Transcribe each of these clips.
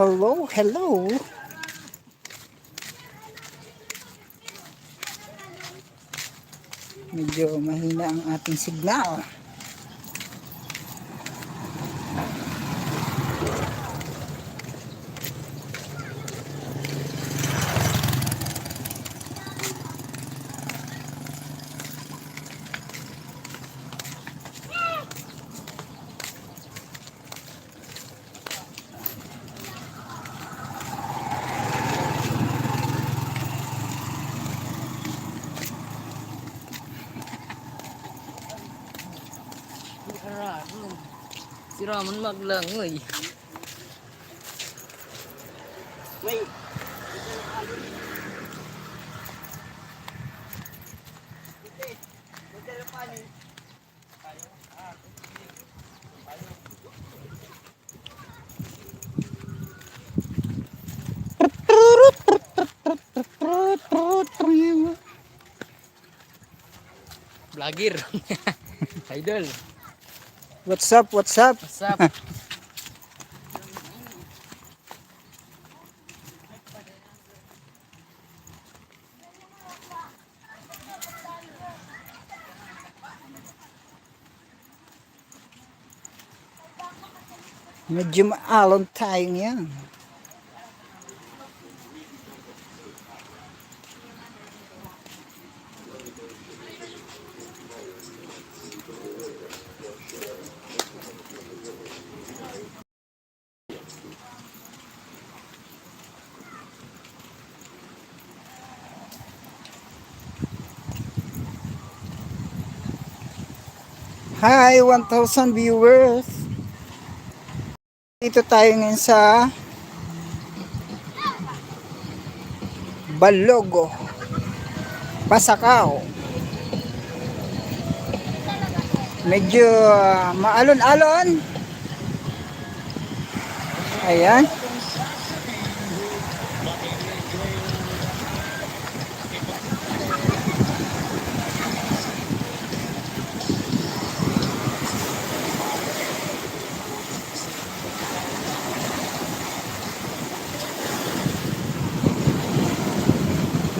Hello, hello. Medyo mahina ang ating signal. Si Ramon maglangoy. May Vlogger. Idol. What's up? What's up? What's up? Medyo maalon tayo ngayon. Hi, 1,000 viewers. Dito tayo ngayon sa Balogo, Pasakaw. Medyo maalon-alon. Ayan.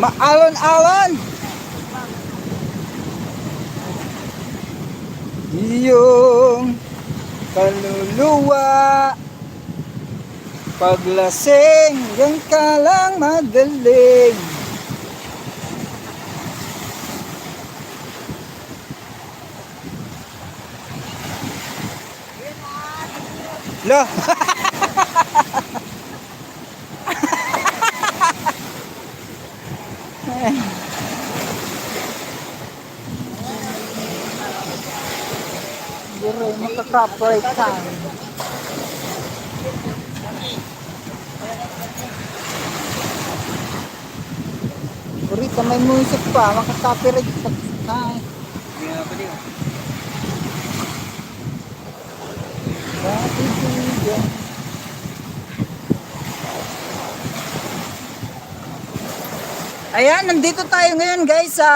Maalon-alon. Yung kaluluwa paglasing yan ka lang madaling. Lo. Siguro makaka-cooperate tayo. Burita may music pa, makaka-cooperate tayo. Ayan, nandito tayo ngayon guys sa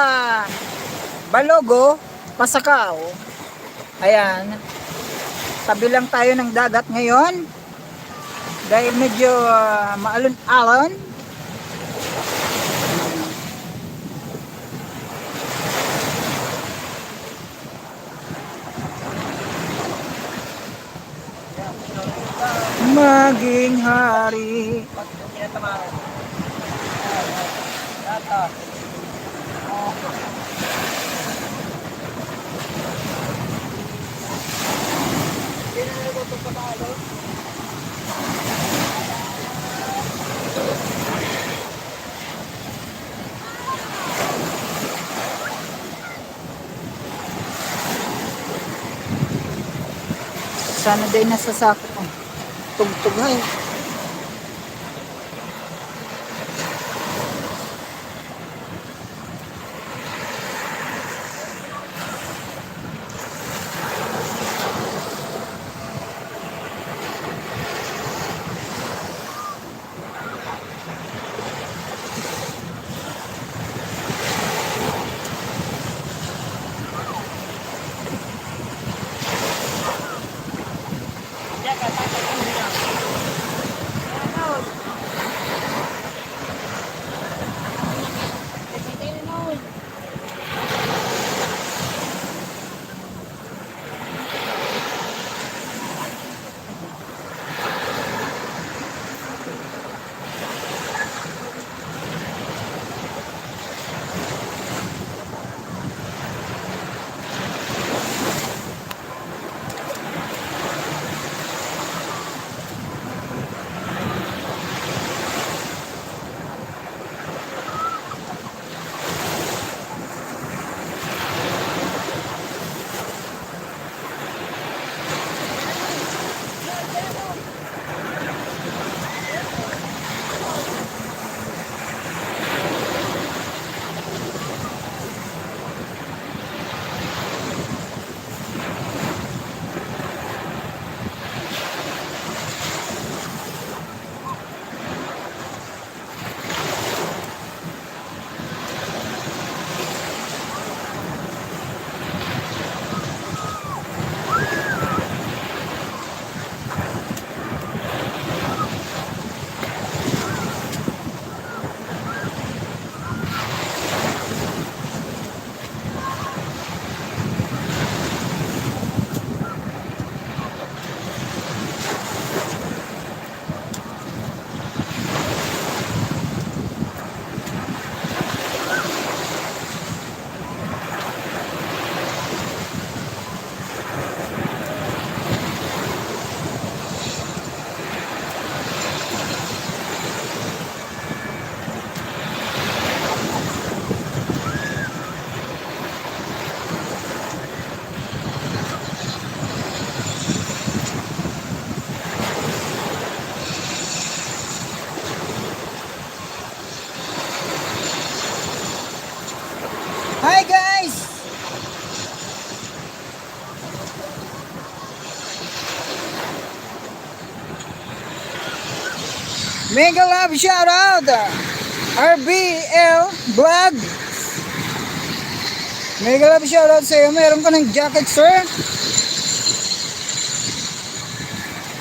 Balogo, Pasakaw. Ayan, tabi lang tayo ng dagat ngayon dahil medyo maalon-alon. Maging hari. Sana din nasa sako ko. Tugtog na eh. Hi guys! Mega love shout out! RBL Vlog! Mega love shout out sa iyo. Meron ka ng jacket, sir?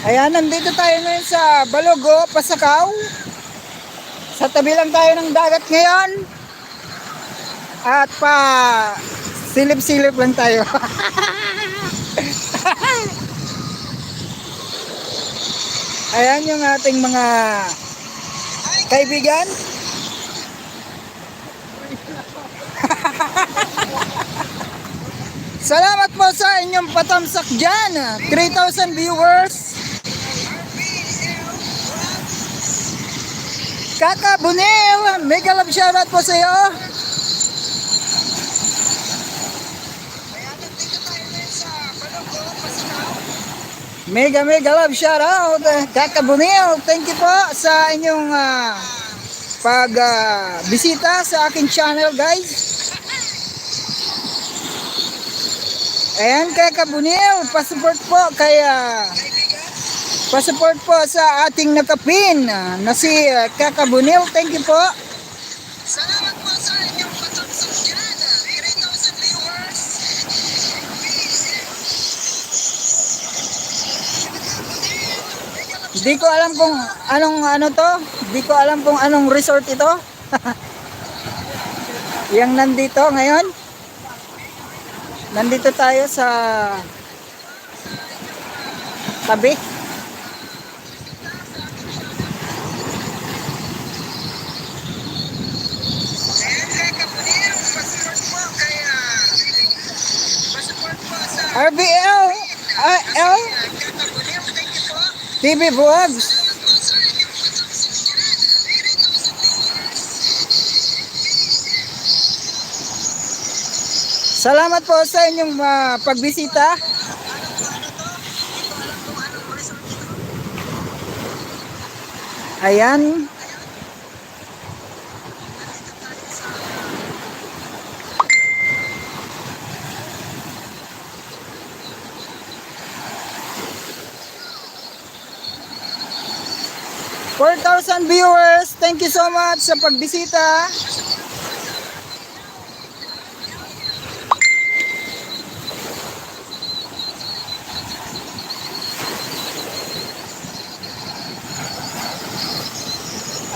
Ayan, nandito tayo ngayon sa Balogo, Pasakaw. Sa tabi lang tayo ng dagat ngayon. At pa silip-silip lang tayo. Ayan yung ating mga kaibigan. Salamat po sa inyong patamsak dyan. 3,000 viewers. Kaka Bunil, mega love shoutout po sa iyo. Mega love shoutout Kaka Bunil. Thank you po sa inyong bisita sa aking channel, guys. Ayan, Kaka Bunil, pa-support po kaya pa-support po sa ating nakapin na si Kaka Bunil. Thank you po. Salamat po sa inyong patamsak dyan. 3,000 viewers. Di ko alam kung ano to. Di ko alam kung anong resort ito. Yang nandito ngayon. Nandito tayo sa tabi. RBL L TV Vlogs. Salamat po sa inyong pagbisita. Ayan. $4,000 viewers. Thank you so much sa pagbisita.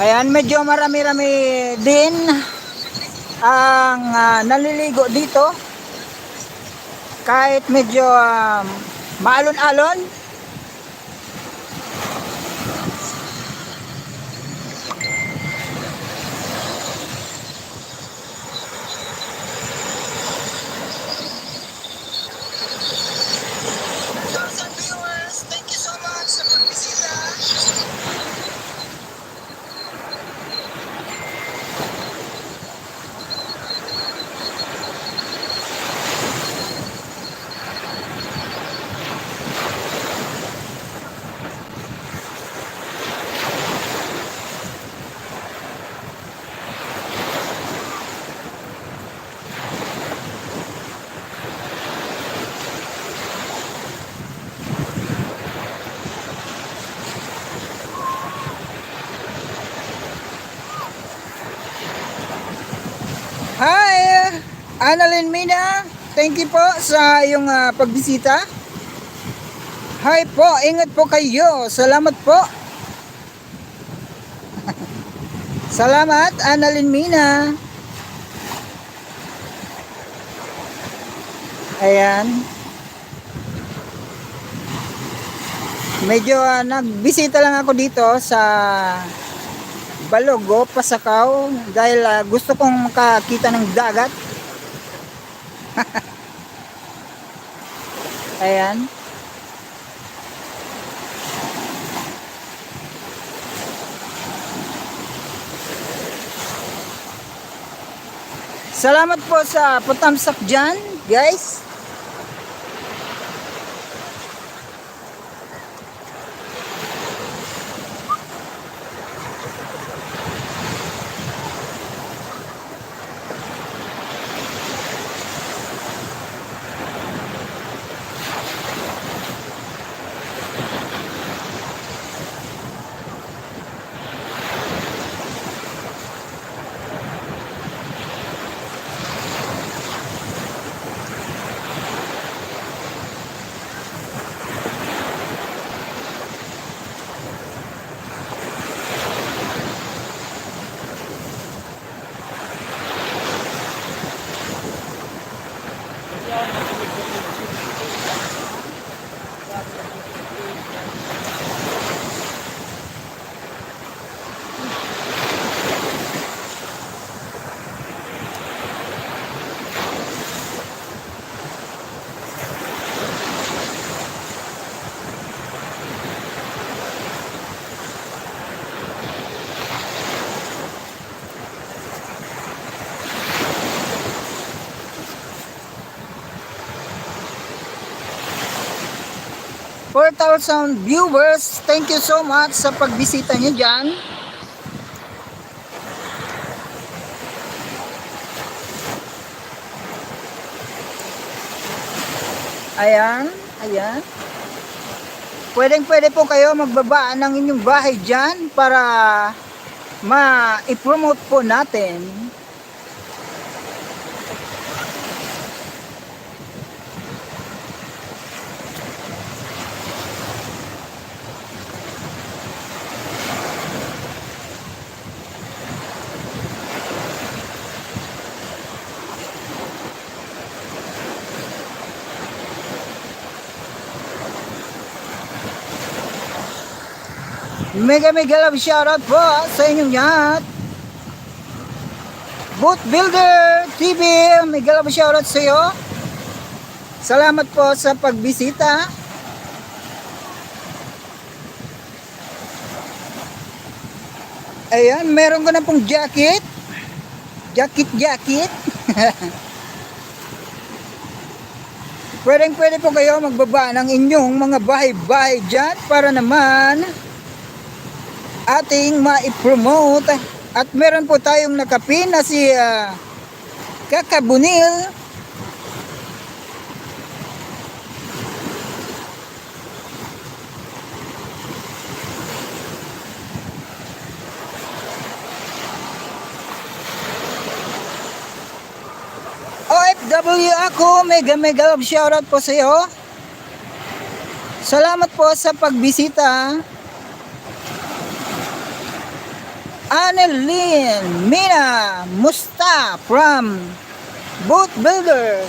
Ayan, medyo marami-rami din ang naliligo dito. Kahit medyo maalon-alon. Hi, Annalyn Mina. Thank you po sa iyong pagbisita. Hi po, ingat po kayo. Salamat po. Salamat, Annalyn Mina. Ayan. Medyo nagbisita lang ako dito sa Balogo, Pasakaw dahil gusto kong makakita ng dagat. Ayan. Salamat po sa patamsak dyan, guys. 4,000 viewers. Thank you so much sa pagbisita niyo dyan. Ayan, ayan. Pwede po kayo magbaba ng inyong bahay dyan para ma-promote po natin. Mega love shoutout po sa inyong lahat. Boat Builder TV, mega love shoutout sa iyo. Salamat po sa pagbisita. Ayan, meron ko na pong jacket. Jacket. Pwede po kayo magbaba ng inyong mga bahay-bahay dyan para naman ating ma-promote. At meron po tayong nakapin na si Kakabunil. OFW ako, mega love shoutout po sa iyo. Salamat po sa pagbisita. Annelyn Mina Musta from Boat Builder.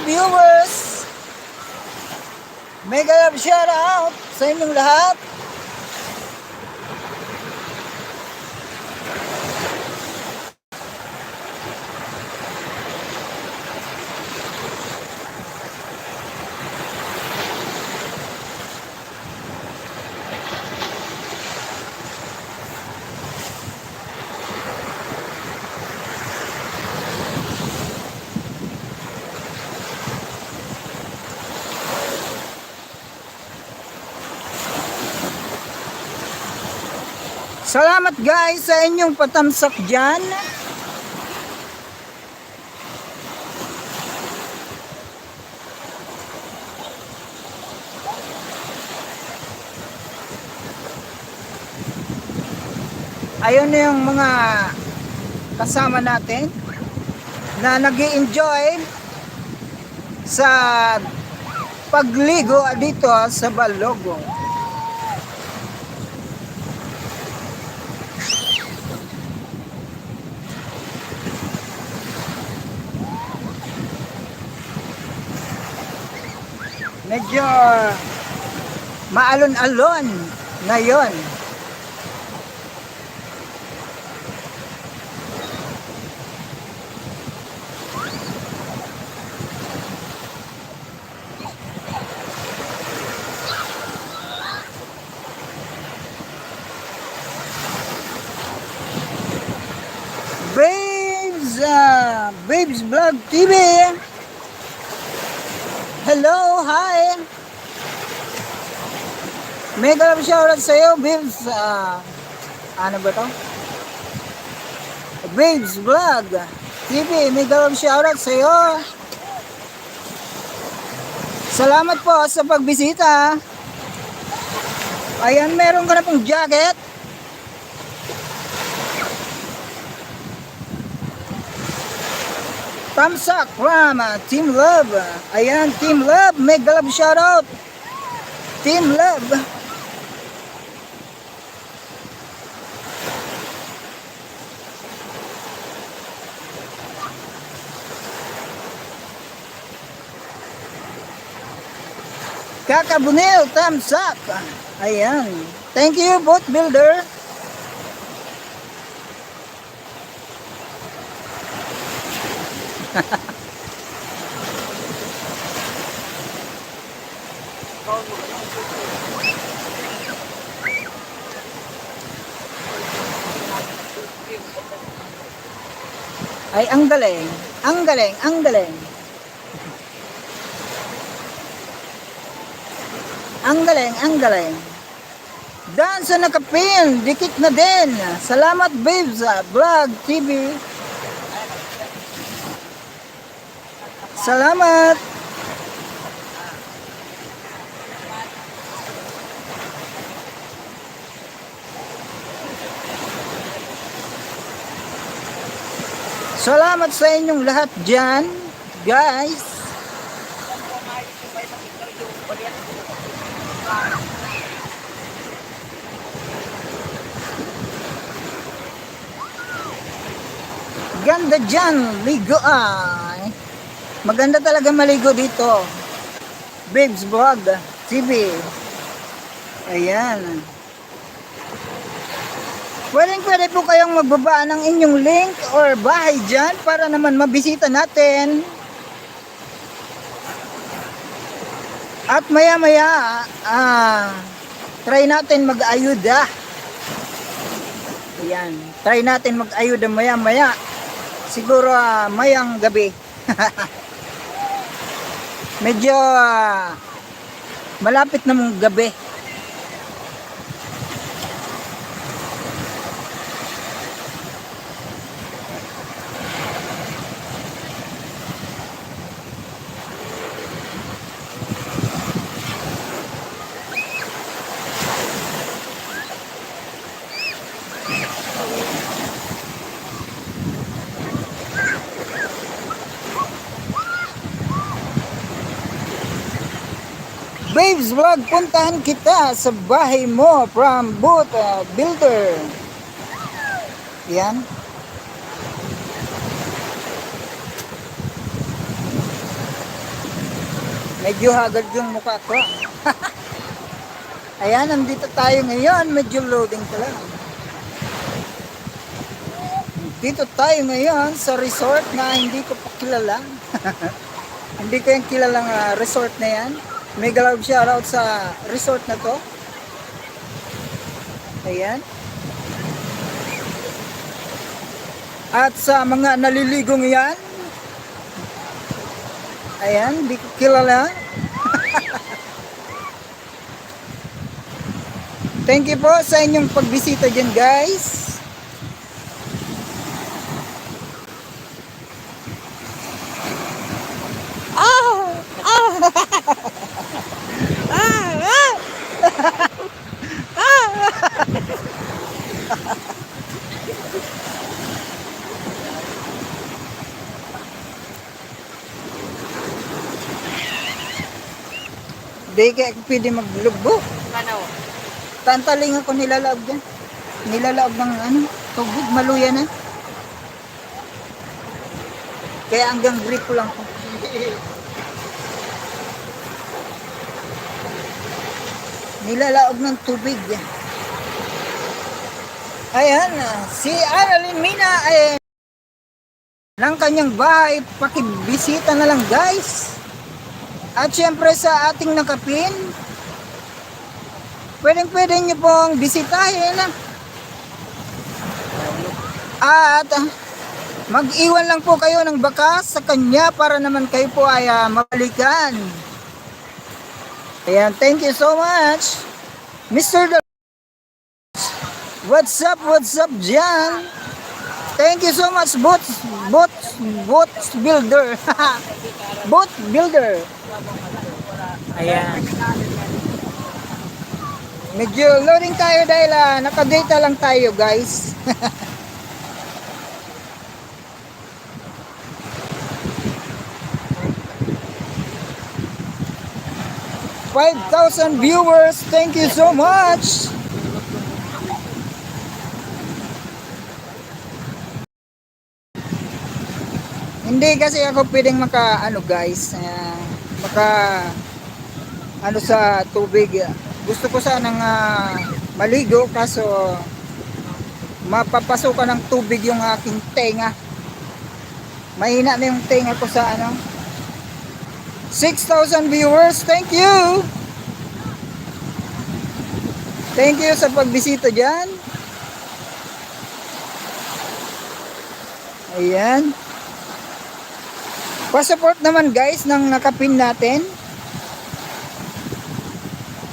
Viewers, mega love shout out sa inyong lahat. Salamat guys sa inyong patamsak dyan. Ayun na yung mga kasama natin na nag-i-enjoy sa pagligo dito sa Balogo. Medyo maalon-alon ngayon. Babes Vlog TV. Hello, hi. Mega love shoutout sa iyo, Babes. Ano ba to? Babes Vlog TV, mega love shoutout sa iyo. Salamat po sa pagbisita. Ayan, meron ka na pong jacket. Tamsak from Team Love. Ayan, Team Love. Mega love shoutout. Team Love. Kakabunil, Tamsak. Ayan. Thank you, boat builder. Ay, ang galing. Ang galing, ang galing. Ang galing, ang galing. Dan sa nakapin, dikit na din. Salamat babes, Vlog TV. Salamat. Salamat sa inyong lahat dyan, guys. Ganda dyan, ligo ay. Maganda talaga maligo dito. Babes Vlog TV. Ayan. Pwede po kayong magbaba ng inyong link or bahay dyan para naman mabisita natin. At maya maya, try natin mag-ayuda. Ayan. Try natin mag-ayuda maya maya. Siguro mayang gabi. Medyo malapit na mong gabi. Babes Vlog, puntahan kita sa bahay mo from boat builder. Yan. Medyo hagad yung mukha ko. Ayan, nandito tayo ngayon. Medyo loading pa lang. Dito tayo ngayon sa resort na hindi ko pa kilala. Hindi ko yung kilalang resort na yan. Mega love shoutout sa resort na to. Ayan. At sa mga naliligong yan. Ayan, di ko kilala. Thank you po sa inyong pagbisita dyan, guys. Di kaya pwede maglugbo. Ano? Tantaling ako nilalaog dyan. Nilalaog ng tubig, maluya na. Kaya hanggang grip ko lang po. Nilalaog ng tubig. Ayan, si Annalyn Mina ay ng kanyang bahay. Pakibisita na lang, guys. At syempre sa ating nakapin, pwede nyo pong bisitahin. At mag-iwan lang po kayo ng bakas sa kanya para naman kayo po ay mabalikan. Ayan, thank you so much. Mr. What's up dyan? Thank you so much, boat builder. Boat builder. Ayan. Medyo loading tayo dahil nakadata lang tayo guys. 5,000 viewers, thank you so much. Hindi kasi ako pwedeng maka ano guys, maka ano sa tubig. Gusto ko sanang maligo kaso mapapasukan ng tubig yung aking tenga. Mahina na yung tenga ko sa ano. 6,000 viewers, thank you. Thank you sa pagbisita dyan. Ayan. Pa-support naman guys ng nakapin natin.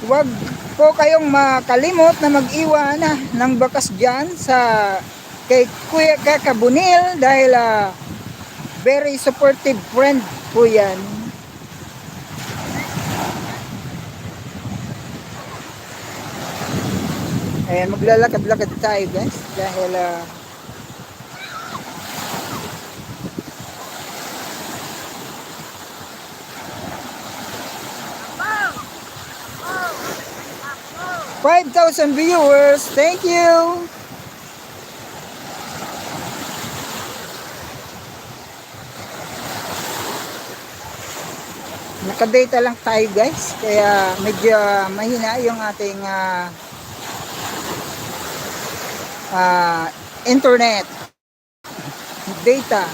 Huwag po kayong makalimot na mag-iwan ng bakas dyan sa kay Kuya Kakabunil dahil very supportive friend po yan. Ayan, maglalakad-lakad tayo guys dahil $5,000 viewers, thank you. Nakadata lang tayo guys, kaya medyo mahina yung ating internet data.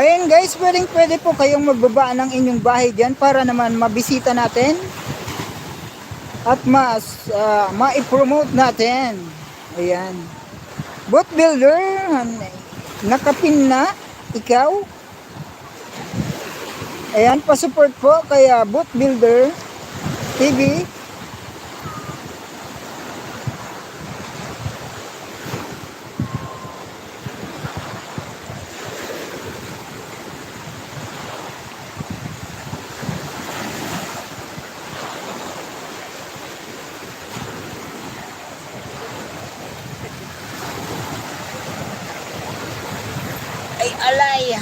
Ayan guys, pwede po kayong magbaba ng inyong bahay dyan para naman mabisita natin at ma-promote natin. Ayan. Boat builder, nakapin na ikaw. Ayan, pa-support po kaya Boat Builder TV. Ay, alay.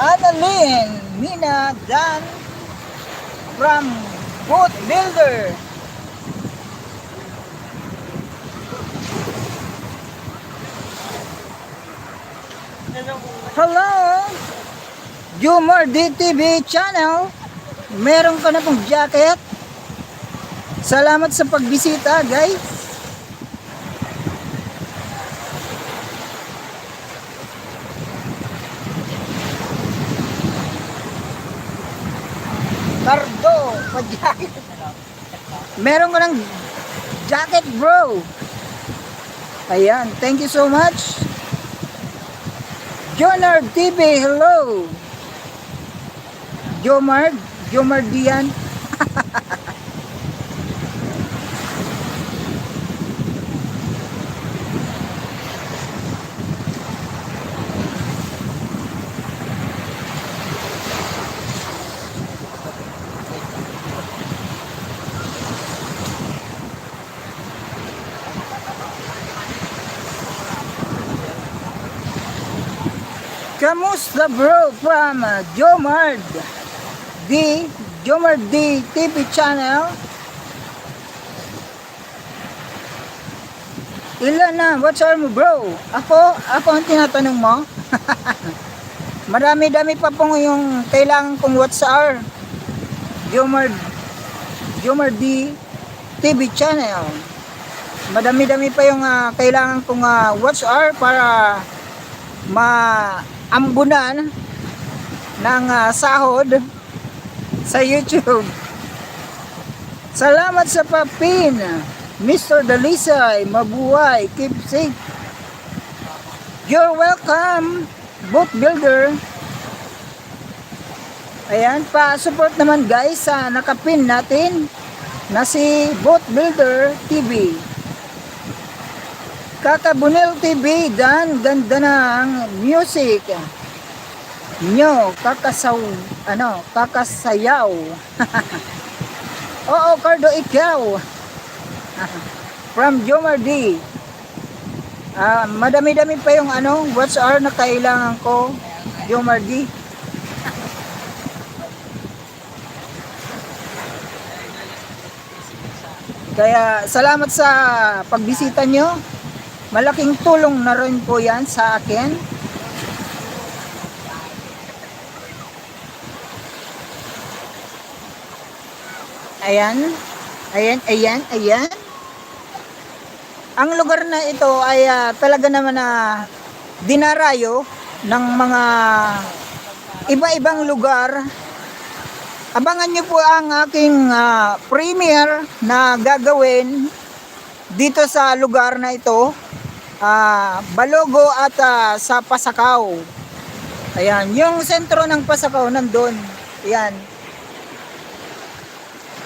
Annalyn Mina Dan from Boat Builder. Hello, Jomar DTV channel. Meron ka na pong jacket. Salamat sa pagbisita guys. Tardo, pa-jacket. Meron ka ng jacket bro. Ayan, thank you so much. Jonard TV, hello. Jomar Dian. Kamusta bro from Jomar D TV channel. Ilan na? What's up mo bro? Ako ang tinatanong mo. Marami-dami pa pong yung kailangan kong what's up. Jomar D TV channel. Madami-dami pa yung kailangan kong watch hour para maambunan ng sahod sa YouTube. Salamat sa papin, Mr. Dalisay, mabuhay, keep safe. You're welcome, boat builder. Ayan, pa-support naman guys sa nakapin natin na si Boat Builder TV. Kaka Bunil TV, Dan, ganda ng music nyo, kakasayaw. Oo, Cardo, ikaw. From Jomar D. Madami-dami pa yung watch hour na kailangan ko, Jomar D. Kaya salamat sa pagbisita nyo. Malaking tulong na rin po yan sa akin. Ayan. Ayan. Ang lugar na ito ay talaga naman na dinarayo ng mga iba-ibang lugar. Abangan nyo po ang aking premiere na gagawin dito sa lugar na ito. Balogo at sa Pasakaw. Ayan, yung sentro ng Pasakaw nandun. Ayan.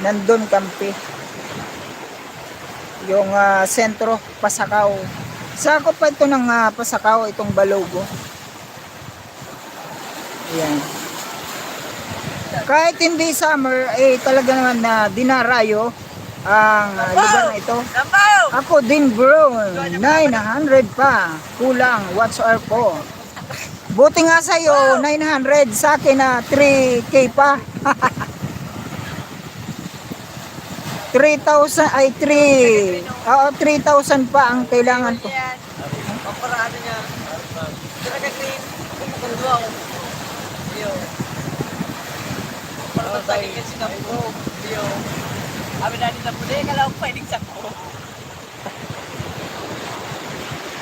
Nandun kampi. Yung sentro Pasakaw. Sakop pa ito ng Pasakaw, itong Balogo. Ayan. Kahit hindi summer, talaga naman na dinarayo ang lugar na ito. Ako din bro, 900 pa. Kulang, watch hour po. Buti nga sa'yo, 900. Sa akin na 3K pa. 3,000 ay 3,000 pa ang kailangan ko. Paparaan niya. Talaga clean. Kumukulo ako. Yo. Para tagi kasi na po. Yo. Abi na dito pudi kalau pwedeng sa ko.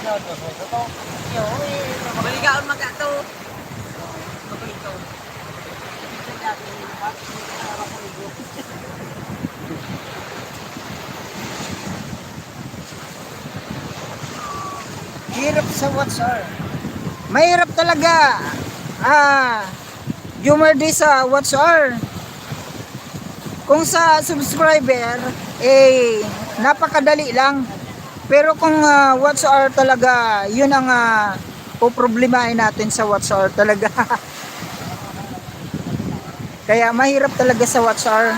No. Yo, balikaan magato. Mabalikan. Hirap sa WhatsApp. Mahirap talaga. Jomar D sa WhatsApp. Kung sa subscriber, napakadali lang. Pero kung WhatsApp talaga, yun ang poproblemahin natin sa WhatsApp talaga. Kaya mahirap talaga sa WhatsApp.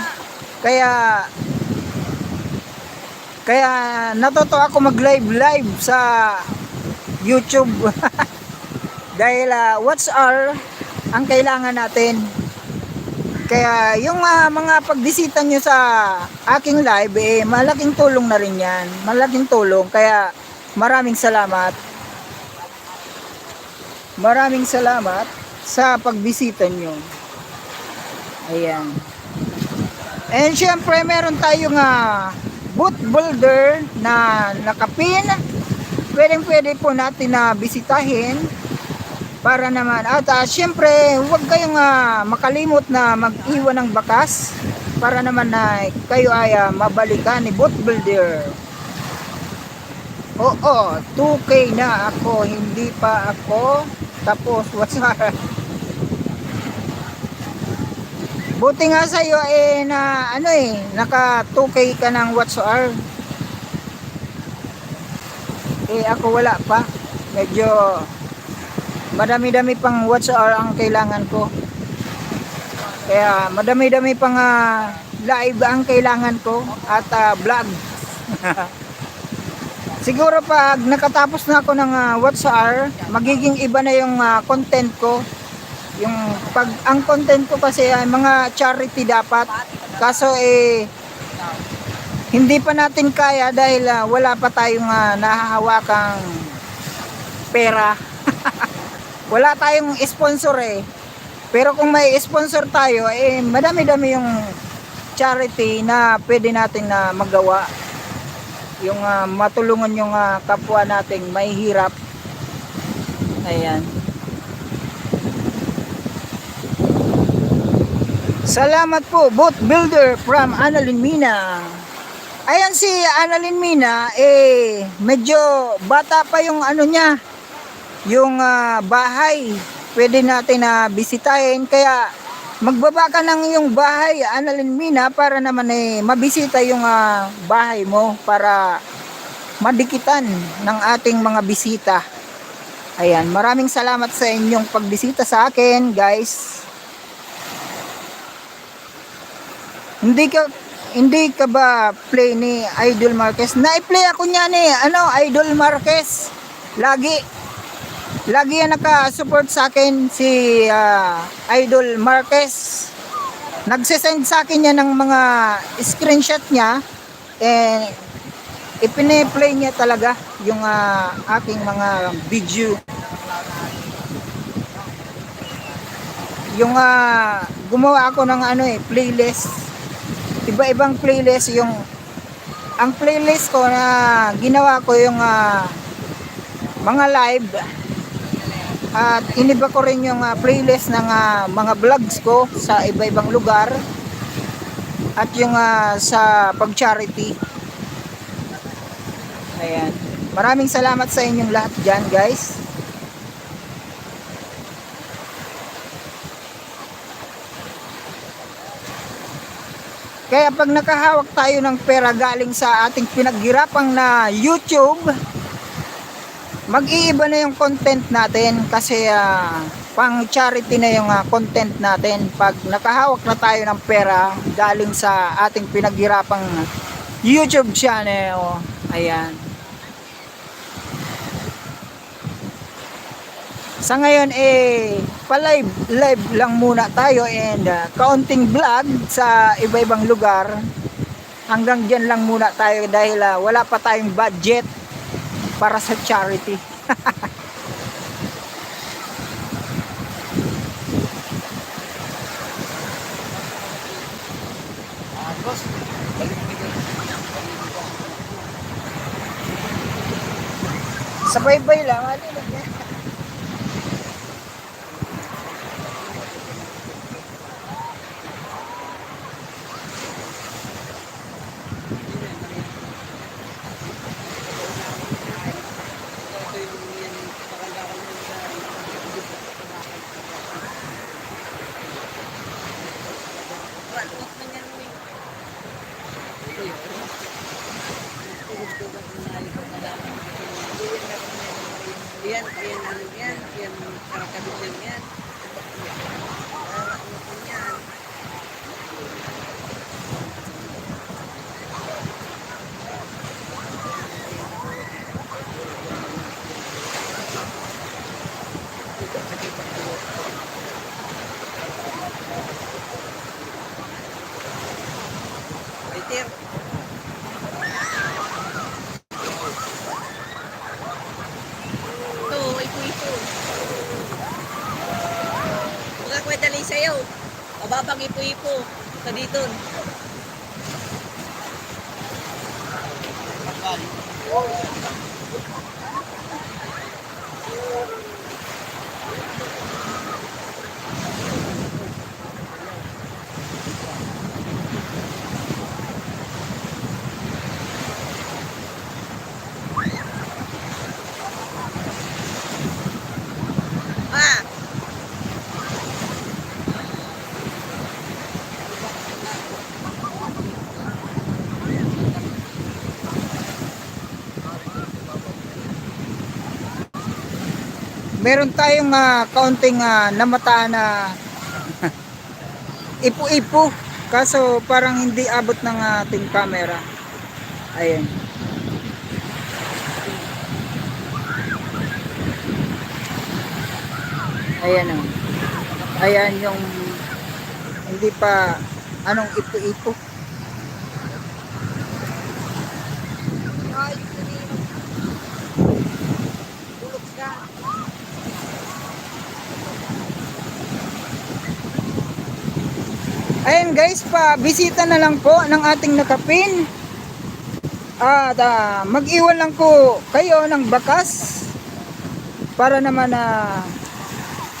Kaya natuto ako mag-live sa YouTube. Dahil WhatsApp ang kailangan natin. Kaya yung mga pagbisita nyo sa aking live, malaking tulong na rin yan. Malaking tulong. Kaya maraming salamat. Maraming salamat sa pagbisita nyo. Ayan. And syempre meron tayong boat builder na nakapin. Pwede po natin na bisitahin para naman. At syempre huwag kayong makalimot na mag-iwan ng bakas para naman na kayo ay mabalikan ni boat builder. Oo, 2K na ako, hindi pa ako tapos. What's up? Buti nga sa'yo na naka 2K ka ng WhatsApp. Ako wala pa. Medyo madami-dami pang WhatsApp ang kailangan ko. Kaya madami-dami pang live ang kailangan ko at vlog. Siguro pag nakatapos na ako ng WhatsApp, magiging iba na yung content ko. Ang content ko kasi ay mga charity dapat. Kaso hindi pa natin kaya dahil wala pa tayong nahahawakang pera. Wala tayong sponsor Pero kung may sponsor tayo, madami-dami yung charity na pwede natin na magawa. Yung matulungan yung kapwa nating may hirap. Ayan. Salamat po, boat builder from Annalyn Mina. Ayan si Annalyn Mina, medyo bata pa yung ano niya, yung bahay. Pwede natin na bisitahin, kaya magbaba ka ng yung bahay, Annalyn Mina, para naman mabisita yung bahay mo para madikitan ng ating mga bisita. Ayan, maraming salamat sa inyong pagbisita sa akin, guys. Hindi ka ba play ni Idol Marquez? Na-play ako niya ni Idol Marquez. Lagi yan naka-support sa akin si Idol Marquez. Nagsesend sa akin yan ng mga screenshot niya, ipine-play niya talaga yung aking mga video. Yung gumawa ako ng playlist. Iba-ibang playlist ang playlist ko na ginawa ko yung mga live, at iniba ko rin yung playlist ng mga vlogs ko sa iba-ibang lugar at yung sa pag-charity. Ayan. Maraming salamat sa inyong lahat dyan, guys. Kaya pag nakahawak tayo ng pera galing sa ating pinaghirapang na YouTube, mag-iiba na yung content natin kasi pang charity na yung content natin pag nakahawak na tayo ng pera galing sa ating pinaghirapang YouTube channel. Ayan. Sa ngayon live lang muna tayo and kaunting vlog sa iba-ibang lugar. Hanggang dyan lang muna tayo dahil wala pa tayong budget para sa charity. Sabay-bay lang. Yan, karakabit yan. Peter. Ipo-ipo. Magkakwedali sa'yo. Mababang ipo-ipo. Sa dito. Meron tayong kaunting namataan na ipo-ipo, kaso parang hindi abot ng ating camera. Ayan. Ayan o. Ayan yung hindi pa anong ipo-ipo. Ayan guys, pa-bisita na lang po ng ating nakapin. At mag-iwan lang po kayo ng bakas para naman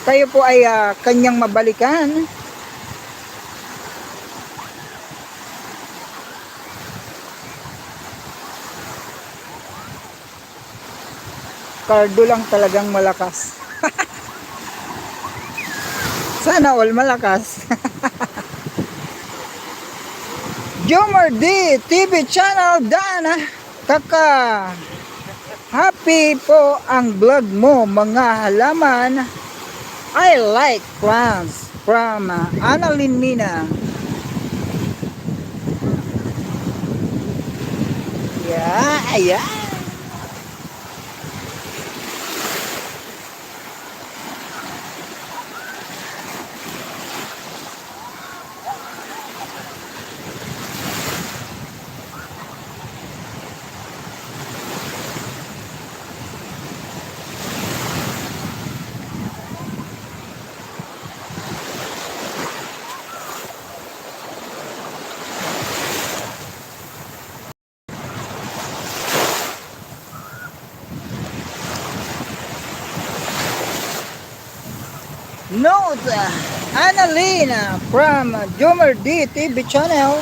kayo po ay kanyang mabalikan. Cardo lang talagang malakas. Sana all malakas. Jomar D TV channel Dan, kaka happy po ang vlog mo mga halaman. I like plants from Annalyn Mina. Yeah, yeah. Note, Annalyn from Jomar D TV channel.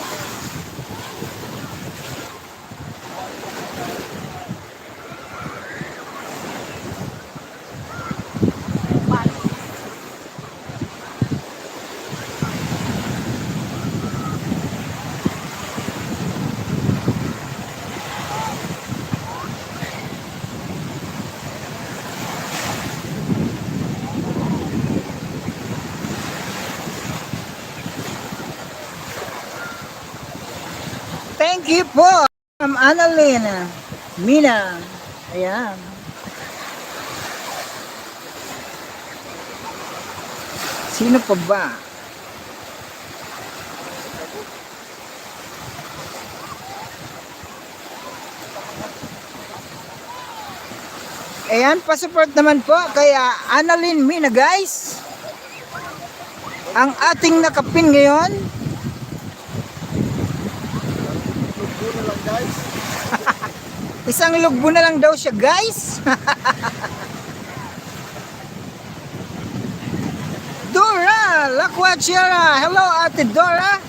Thank you po, Annalyn Mina. Ayan. Sino pa ba? Ayan, pa-support naman po kay Annalyn Mina, guys. Ang ating nakapin ngayon. Isang lugbo na lang daw siya, guys. Dora Lacuachera. Hello, Ate Dora.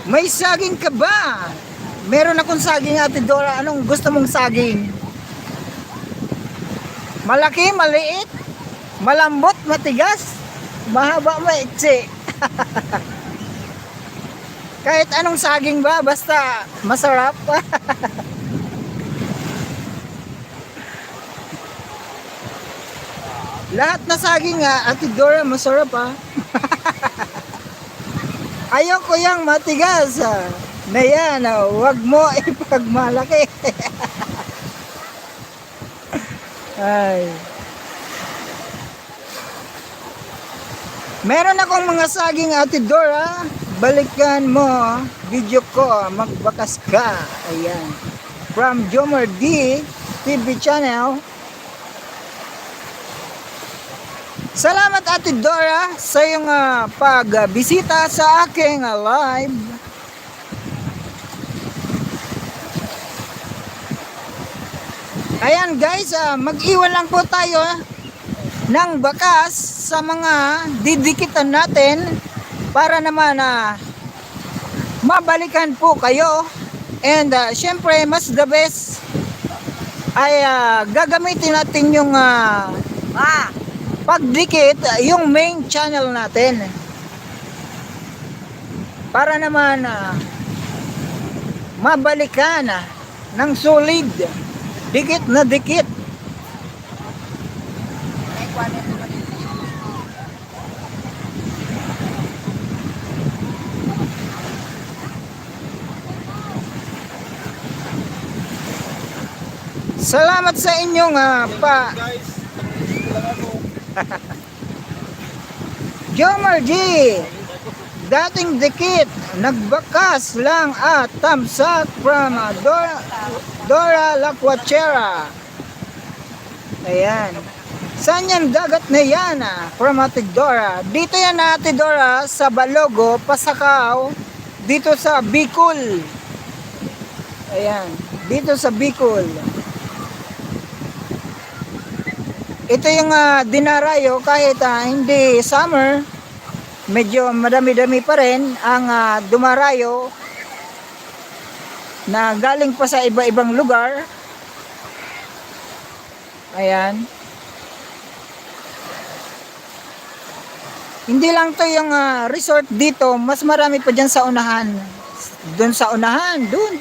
May saging ka ba? Meron akong saging, Ate Dora. Anong gusto mong saging? Malaki, maliit, malambot, matigas, mahaba, maiksi. Kahit anong saging ba, basta masarap. Lahat na saging nga, Ate Dora, masarap Ayoko yung matigas na yan, wag mo ipagmalaki. Ay. Meron akong mga saging, Ate Dora. Balikan mo video ko, magbakas ka. Ayan. From Jomar D TV channel. Salamat, Ate Dora, sa iyong pagbisita sa aking live. Ayan, guys, mag-iwan lang po tayo ng bakas sa mga didikitan natin para naman mabalikan po kayo. And syempre, mas the best ay gagamitin natin yung pagdikit, yung main channel natin para naman mabalikan ng solid, dikit na dikit. Salamat sa inyong Jomar G, dating dikit, nagbakas lang thumbs up from Dora Lacuachera. Ayan. Saan yan dagat na yan from Ate Dora? Dito yan, Ate Dora, sa Balogo, Pasakaw, dito sa Bicol. Ayan, dito sa Bicol. Ito yung dinarayo kahit hindi summer, medyo madami-dami pa rin ang dumarayo na galing pa sa iba-ibang lugar. Ayan. Hindi lang to yung resort dito, mas marami pa dyan sa unahan. Doon sa unahan, doon.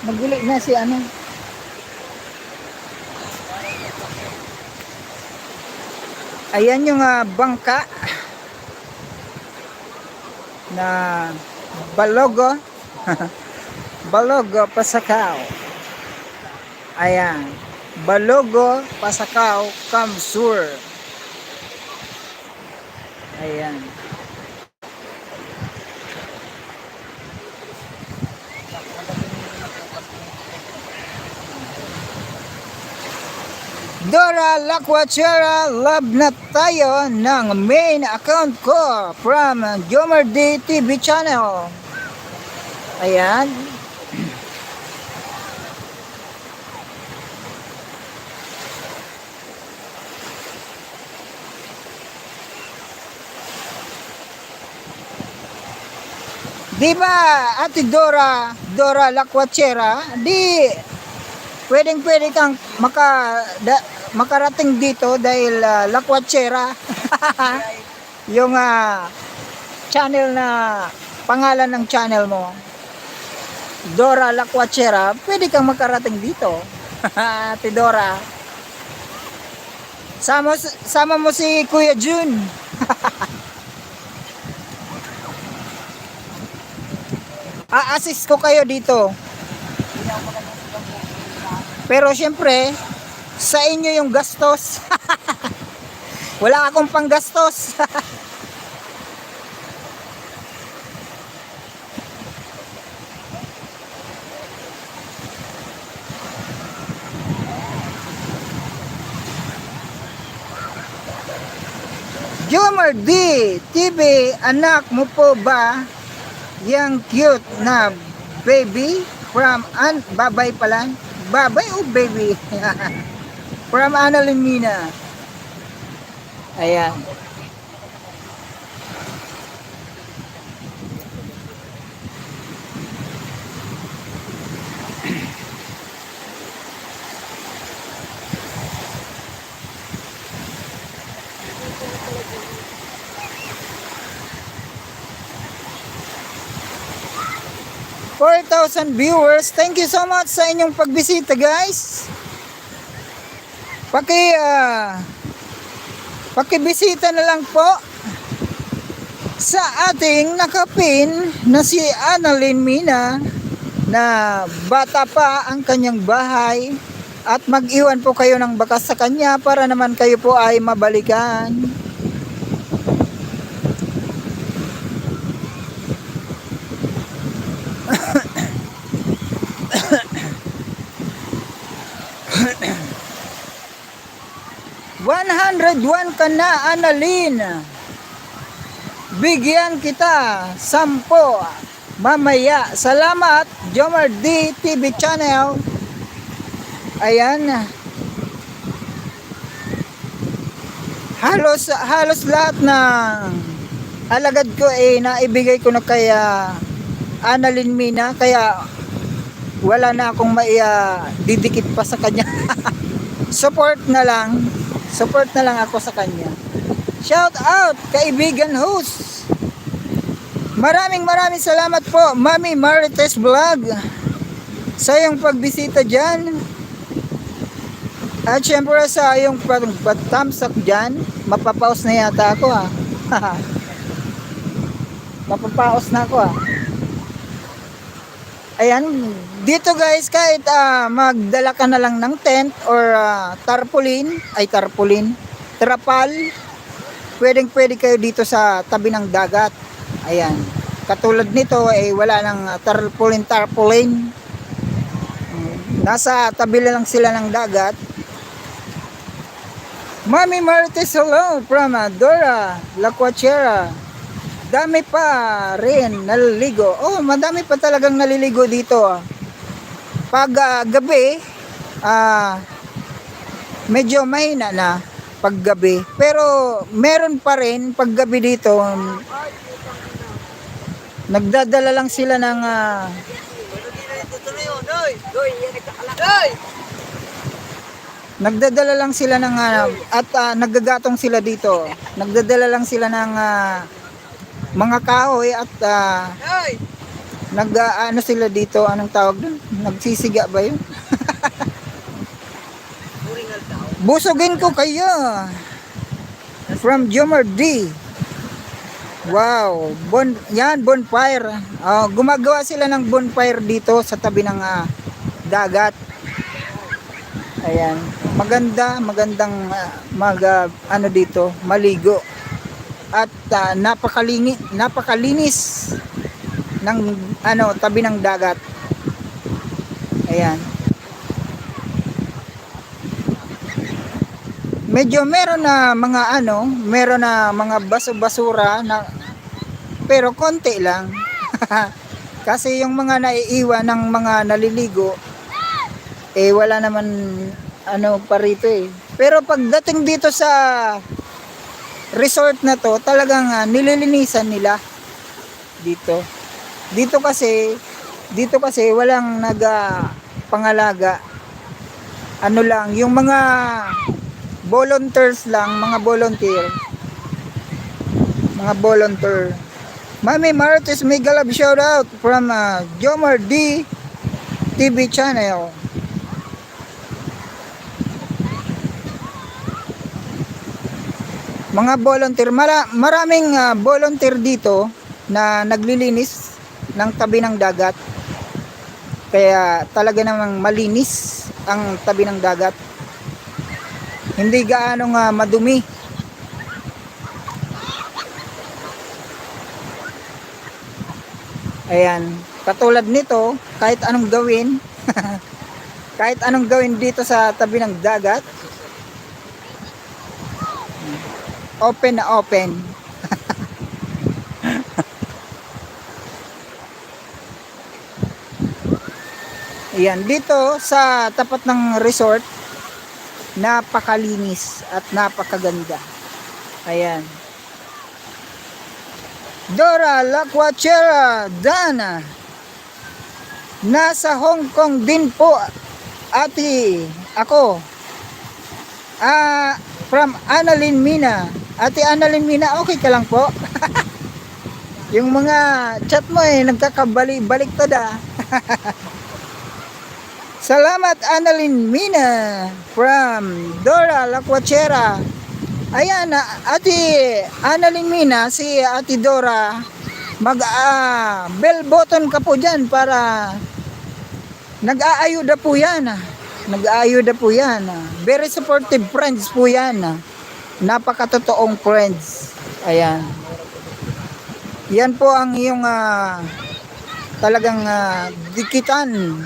Naguli na si ano. Ayan yung bangka na Balogo. Balogo, Pasakaw. Ayan. Balogo, Pasakaw, Kamsur. Ayan. Dora Lakwachera, love na tayo ng main account ko from Jomar D TV channel. Ayan. Di ba, Ate Dora Lakwachera, di pwede kang makarating dito dahil Lakwachera. Yung channel na pangalan ng channel mo. Dora Lakwachera, pwede kang makarating dito. Ate Dora. Sama mo si Kuya Jun. A-assist ko kayo dito. Pero syempre, sa inyo yung gastos. Wala akong panggastos. Jomar D TV, anak mo po ba yung cute na baby from babay pala? Babay o baby? From Annalyn Mina. Ayan. $4,000 viewers. Thank you so much sa inyong pagbisita, guys. Pakibisita na lang po sa ating nakapin na si Annalyn Mina, na bata pa ang kanyang bahay, at mag-iwan po kayo ng bakas sa kanya para naman kayo po ay mabalikan. $101 ka na, Annalyn. Bigyan kita 10 mamaya. Salamat, Jomar D TV channel. Ayan. Halos lahat ng alagad ko naibigay ko na kay Annalyn Mina, kaya wala na akong didikit pa sa kanya. Support na lang ako sa kanya. Shout out kaibigan host. Maraming salamat po, Mami Marites Vlog, sa iyong pagbisita dyan. At syempre sa iyong pag-thumbs up dyan. Mapapaos na yata ako Mapapaos na ako Ayan, dito guys, kahit magdala ka na lang ng tent or tarpaulin, trapal, pwede kayo dito sa tabi ng dagat. Ayan, katulad nito wala ng tarpaulin. Nasa tabi lang sila ng dagat. Mami Marites, hello from Dora Lakwachera. Dami pa rin naliligo. Oh, madami pa talagang naliligo dito. Pag gabi, medyo mahina na pag gabi. Pero meron pa rin pag gabi dito. Nagdadala lang sila ng nagdadala lang sila ng naggagatong sila dito. Nagdadala lang sila ng mga kahoy at ano sila dito, anong tawag doon? Nagsisiga ba 'yun? Busugin ko kayo. From Jomar D. Wow, bonfire. Gumagawa sila ng bonfire dito sa tabi ng dagat. Ayan, magandang ano dito, maligo. At napakalinis ng tabi ng dagat. Ayan. Medyo meron na mga basura na pero konti lang. Kasi yung mga naiiwan ng mga naliligo wala naman pa rito eh. Pero pagdating dito sa resort na to, talagang nililinisan nila dito. Dito kasi walang pangalaga. Ano lang, yung mga volunteers lang, mga volunteer. Mami Martes, mega love shout out from Jomar D TV channel. Mga volunteer, maraming volunteer dito na naglilinis ng tabi ng dagat. Kaya talaga namang malinis ang tabi ng dagat. Hindi gaano madumi. Ayan, katulad nito, kahit anong gawin, kahit anong gawin dito sa tabi ng dagat, open na open. Ayan, dito sa tapat ng resort, napakalinis at napakaganda. Ayan. Dora Laquachera Dana, nasa Hong Kong din po ate ako. From Annalyn Mina. Ate Annalyn Mina, okay ka lang po? Yung mga chat mo nagkakabalik-baliktad Salamat Annalyn Mina from Dora Laquachera. Ayan, Ate Annalyn Mina, si Ate Dora, bell button ka po dyan para nag-aayuda po yan. Very supportive friends po yan. Napakatotoong friends. Ayan. Yan po ang iyong talagang dikitan.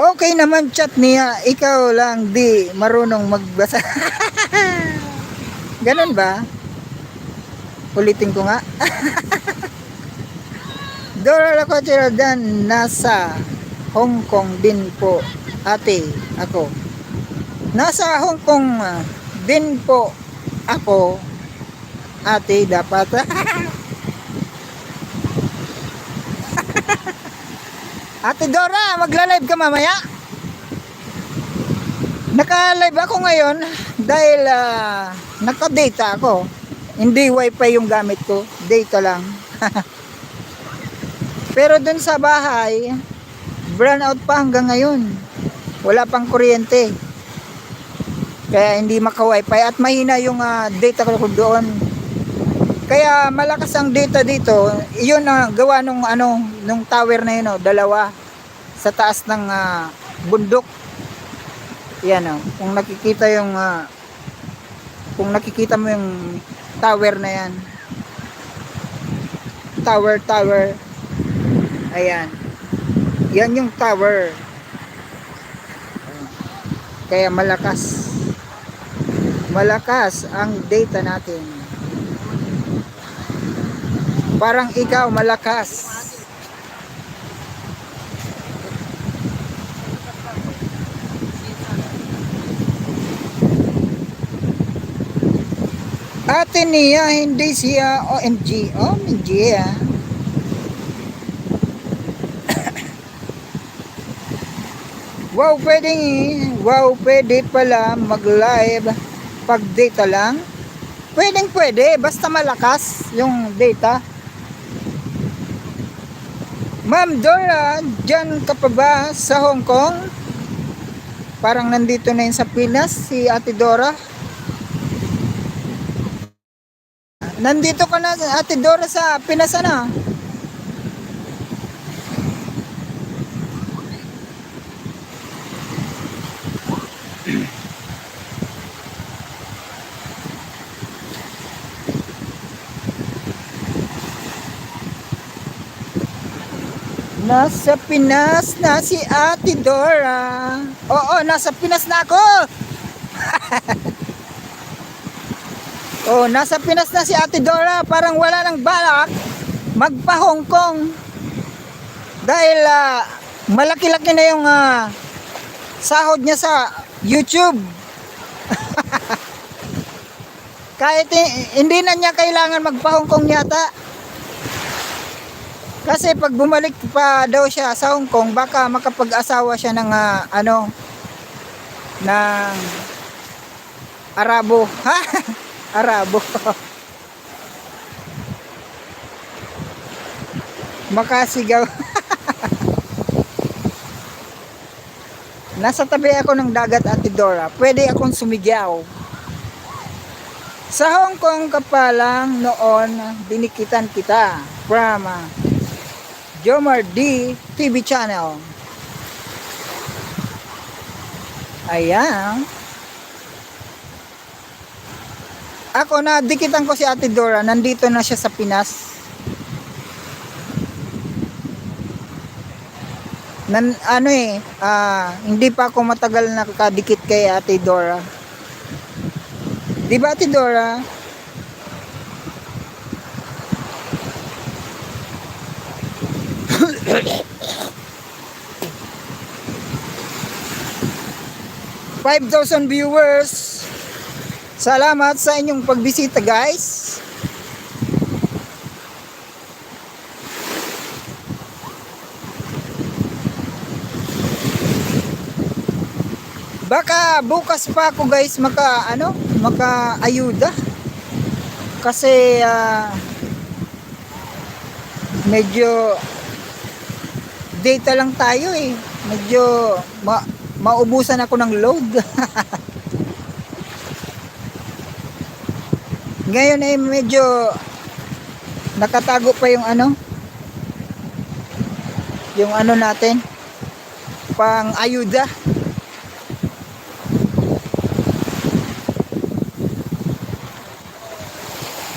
Okay naman chat niya, ikaw lang di marunong magbasa. Ganun ba? Ulitin ko nga. Dora Laquachera Dan, nasa Hong Kong din po ate ako. Nasa Hong Kong din po ako ate dapat. Ate Dora, magla-live ka mamaya? Naka-live ako ngayon dahil naka-data ako. Hindi wifi yung gamit ko, data lang. Pero dun sa bahay, brownout pa hanggang ngayon. Wala pang kuryente. Kaya hindi maka-wifi at mahina yung data ko doon. Kaya malakas ang data dito. Iyon ang gawa nung tower na yun, dalawa sa taas ng bundok. Yan kung nakikita mo yung tower na yan. Tower. Ayan. Yan yung tower. Kaya malakas ang data natin. Parang ikaw malakas. Ate niya, hindi siya OMG. OMG ah. Wow, pwede pala mag-live pag data lang. Pwede, basta malakas yung data. Ma'am Dora, dyan ka pa ba sa Hong Kong? Parang nandito na yun sa Pinas, si Ate Dora. Nandito ka na, Ate Dora, sa Pinas, ano? Nasa Pinas na si Ate Dora. Oo, nasa Pinas na ako. Oh, nasa Pinas na si Ate Dora. Parang wala nang balak magpa Hong Kong. Dahil malaki-laki na yung sahod niya sa YouTube. Kahit hindi na niya kailangan magpa Hong Kong yata. Kasi pag bumalik pa daw siya sa Hong Kong, baka makapag-asawa siya ng ng Arabo. Ha? Arabo. Makasigaw. Nasa tabi ako ng dagat, Ate Dora. Pwede akong sumigaw. Sa Hong Kong ka pa lang noon, dinikitan kita. From Jomar D TV channel. Ayan. Ako na dikitan ko si Ate Dora. Nandito na siya sa Pinas. Hindi pa ako matagal nakakadikit kay Ate Dora. Di ba, Ate Dora? $5,000 viewers. Salamat sa inyong pagbisita, guys. Baka bukas pa ako, guys, maka-ayuda. Kasi medyo data lang tayo eh. Medyo maubusan ako ng load. Ngayon ay medyo nakatago pa yung natin pang ayuda.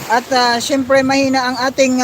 At syempre mahina ang ating